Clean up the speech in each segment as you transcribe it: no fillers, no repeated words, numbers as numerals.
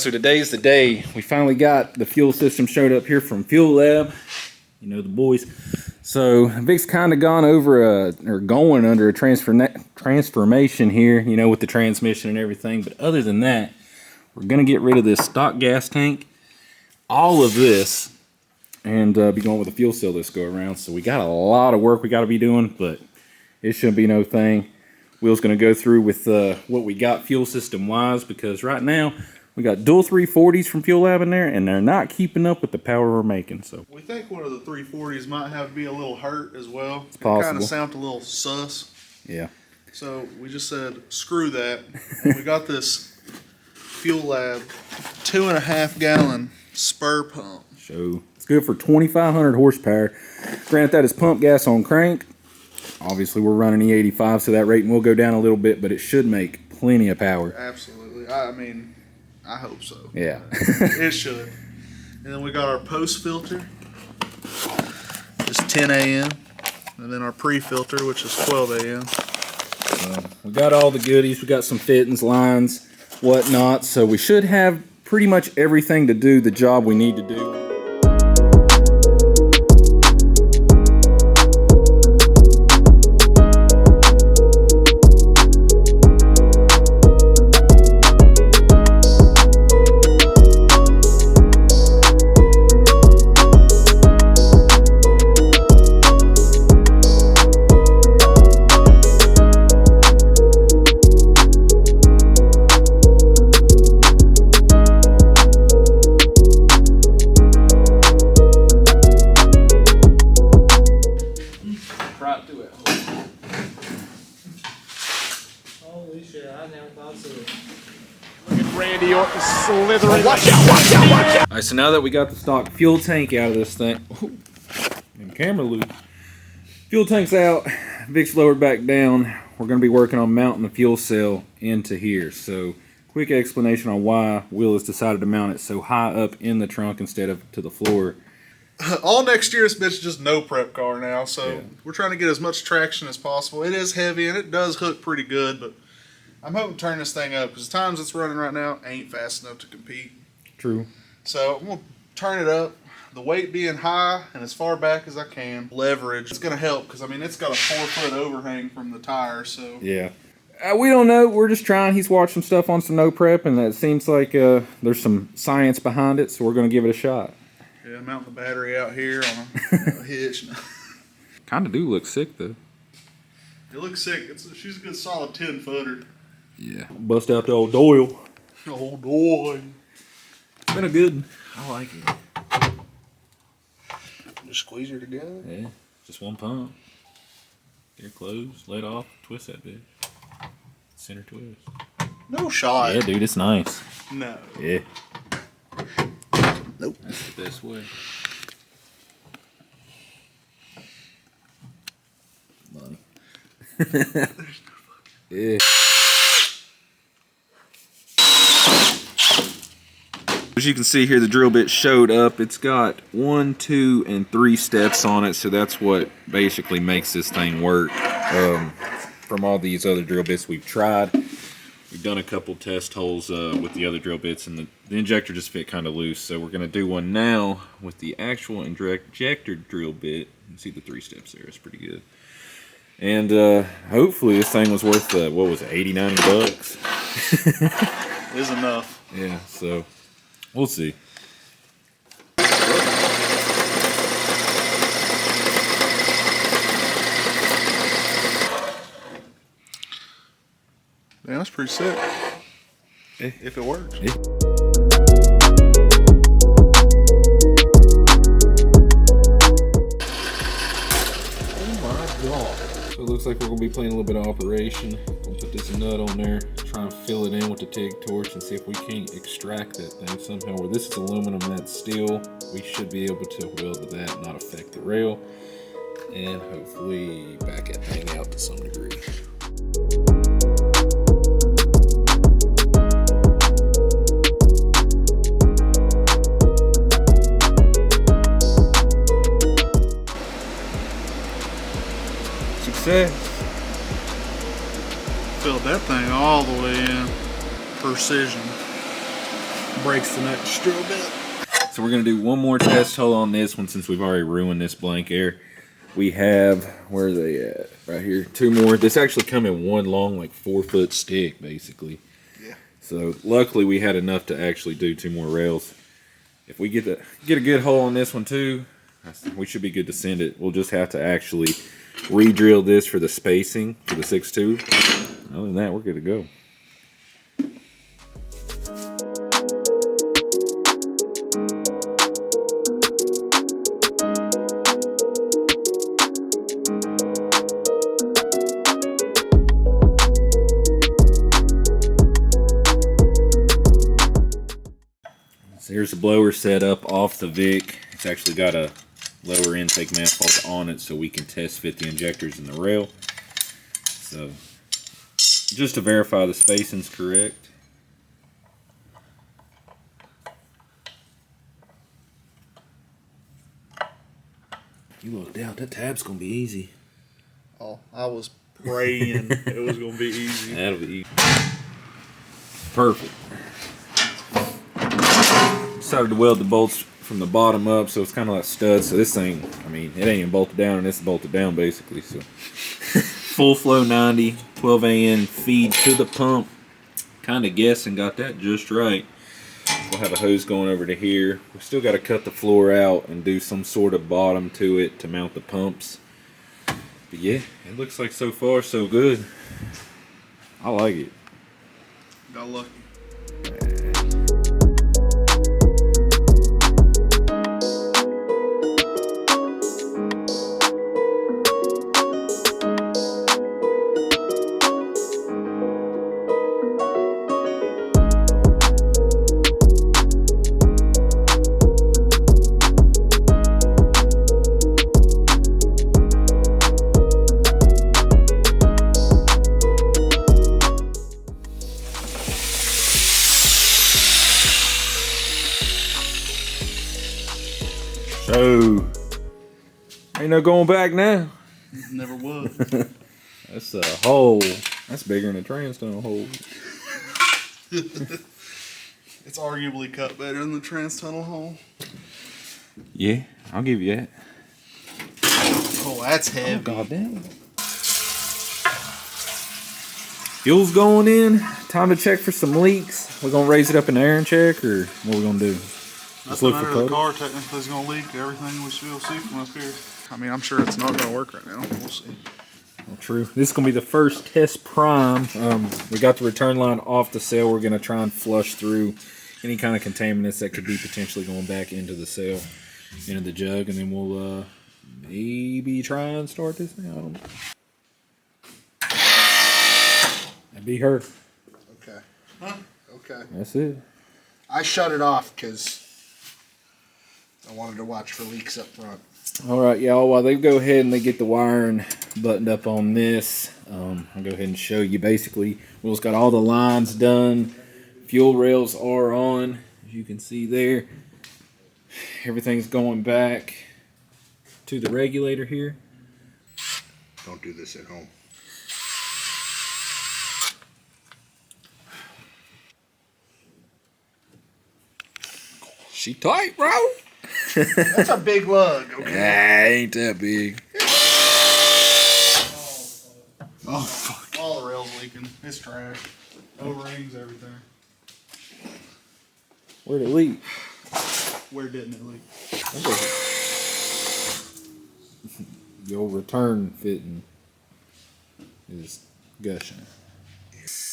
So today's the day. We finally got the fuel system showed up here from Fuel Lab. You know, the boys. So Vic's kind of gone over going under a transformation here, you know, with the transmission and everything. But other than that, we're going to get rid of this stock gas tank, all of this, and be going with a fuel cell this go around. So we got a lot of work we got to be doing, but it shouldn't be no thing. Will's going to go through with what we got fuel system wise, because right now we got dual 340s from Fuel Lab in there, and they're not keeping up with the power we're making. So we think one of the 340s might have to be a little hurt as well. It's possible. It kind of sounds a little sus. Yeah. So we just said, screw that. And we got this Fuel Lab 2.5 gallon spur pump. So it's good for 2,500 horsepower. Granted, that is pump gas on crank. Obviously, we're running E85, so that rating will go down a little bit, but it should make plenty of power. Absolutely. I mean, I hope so. Yeah. It should. And then we got our post filter, just 10 a.m. And then our pre-filter, which is 12 a.m. We got all the goodies. We got some fittings, lines, whatnot. So we should have pretty much everything to do the job we need to do. Holy shit, I never thought so. Look at Randy Orton slithering. Watch out. Alright, so now that we got the stock fuel tank out of this thing, and camera loose, fuel tank's out, Vic's lowered back down. We're going to be working on mounting the fuel cell into here. So, quick explanation on why Will has decided to mount it so high up in the trunk instead of to the floor. All next year, this bitch is just no prep car now, so yeah. We're trying to get as much traction as possible. It is heavy, and it does hook pretty good, but I'm hoping to turn this thing up, because the times it's running right now ain't fast enough to compete. True. So I'm going to turn it up, the weight being high and as far back as I can. Leverage, it's going to help, because I mean, it's got a 4-foot overhang from the tire, so. Yeah. We don't know. We're just trying. He's watched some stuff on some no prep, and it seems like there's some science behind it, so we're going to give it a shot. Yeah, mounting the battery out here on a hitch. Kind of do look sick, though. It looks sick. She's a good solid 10-footer. Yeah. Bust out the old Doyle. Old boy. It's been a good. I like it. Just squeeze her together. Yeah. Just one pump. Get her closed, let off, twist that bitch. Center twist. No shot. Yeah, dude, it's nice. No. Yeah. Nope. That's the best way. Money. Yeah. As you can see here, the drill bit showed up. It's got 1, 2, and 3 steps on it, so that's what basically makes this thing work. From all these other drill bits we've tried, we've done a couple test holes with the other drill bits, and the injector just fit kind of loose. So we're going to do one now with the actual injector drill bit. You can see the 3 steps there. It's pretty good. And hopefully this thing was worth, what was it, 80, 90 bucks? Is enough. Yeah, so we'll see. Yeah, that's pretty sick. Yeah. If it works. Yeah. Oh my god. So it looks like we're going to be playing a little bit of operation. We'll put this nut on there, try and fill it in with the TIG torch and see if we can't extract that thing somehow. Where this is aluminum and that's steel, we should be able to weld that, not affect the rail, and hopefully back that thing out to some degree. Success. Filled that thing all the way in. Precision. breaks the nut just a little bit. So we're gonna do one more test hole on this one since we've already ruined this blank air. We have, where are they at? Right here, 2 more. This actually come in one long, like 4-foot stick, basically. Yeah. So luckily we had enough to actually do 2 more rails. If we get a good hole on this one too, we should be good to send it. We'll just have to actually re-drill this for the spacing for the 6.2. Other than that, we're good to go. So here's the blower set up off the Vic. It's actually got a lower intake manifold on it so we can test fit the injectors in the rail. So just to verify the spacing's correct. You looked out, that tab's gonna be easy. Oh, I was praying it was gonna be easy. That'll be easy. Perfect. Decided to weld the bolts from the bottom up, so it's kind of like studs. So this thing, I mean, it ain't even bolted down, and it's bolted down basically. So full flow 90, 12 AN feed to the pump. Kind of guessing got that just right. We'll have a hose going over to here. We still got to cut the floor out and do some sort of bottom to it to mount the pumps. But yeah, it looks like so far so good. I like it. Got lucky. So, ain't no going back now. Never would. That's a hole. That's bigger than a trans-tunnel hole. It's arguably cut better than the trans-tunnel hole. Yeah, I'll give you that. Oh, that's heavy. Oh, goddamn. Fuel's going in. Time to check for some leaks. We're gonna raise it up in the air and check, or what we gonna do? Just Nothing look for under the puddles? car technically is going to leak. Everything we should be able to see from up here. I mean, I'm sure it's not going to work right now. We'll see. Well, true. This is gonna be the first test prime. We got the return line off the cell. We're gonna try and flush through any kind of contaminants that could be potentially going back into the cell, into the jug, and then we'll maybe try and start this now. I don't know. That'd be her. Okay. Huh? Okay. That's it. I shut it off because I wanted to watch for leaks up front. All right, y'all. While they go ahead and they get the wiring buttoned up on this, I'll go ahead and show you. Basically, Will's got all the lines done. Fuel rails are on, as you can see there. Everything's going back to the regulator here. Don't do this at home. She tight, bro. That's a big lug. Okay. Nah, ain't that big. Oh, fuck. All the rails leaking. It's trash. O-rings, everything. Where'd it leak? Where didn't it leak? Your return fitting is gushing.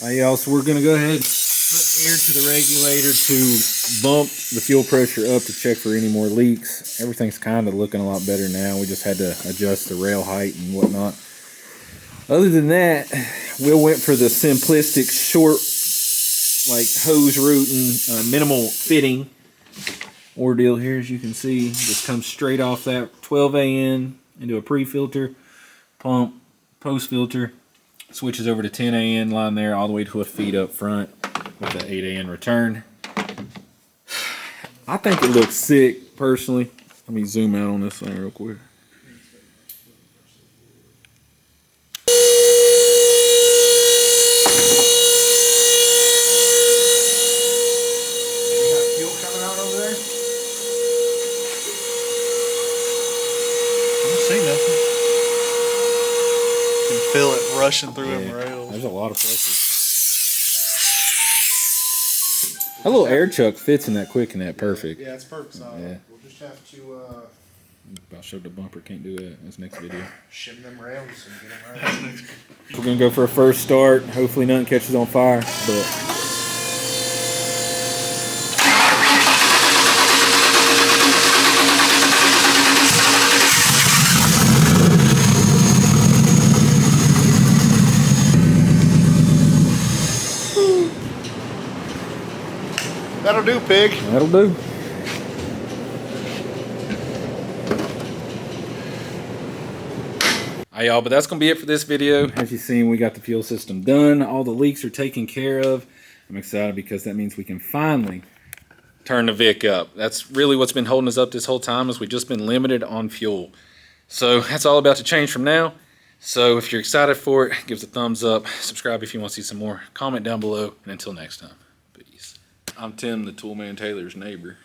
Alright, y'all, so we're going to go ahead and put air to the regulator to bump the fuel pressure up to check for any more leaks. Everything's kind of looking a lot better now. We just had to adjust the rail height and whatnot. Other than that, Will went for the simplistic short, like hose route and minimal fitting ordeal here. As you can see, just comes straight off that 12 AN into a pre-filter, pump, post-filter, switches over to 10 AN line there all the way to a feed up front with the 8 AN return. I think it looks sick, personally. Let me zoom out on this thing real quick. rushing through them rails. There's a lot of pressure. That little air chuck fits in that quick and that perfect. Yeah, it's perfect size. Yeah. We'll just have to About showed the bumper, can't do that. That's next video. shim them rails and get them right. We're gonna go for a first start. Hopefully nothing catches on fire, but That'll do, pig. that'll do. Alright, y'all, but that's gonna be it for this video. As you've seen, we got the fuel system done. All the leaks are taken care of. I'm excited because that means we can finally turn the Vic up. That's really what's been holding us up this whole time, is we've just been limited on fuel. So that's all about to change from now. So if you're excited for it, give us a thumbs up. Subscribe if you want to see some more. Comment down below. And until next time, peace. I'm Tim, the Toolman Taylor's neighbor.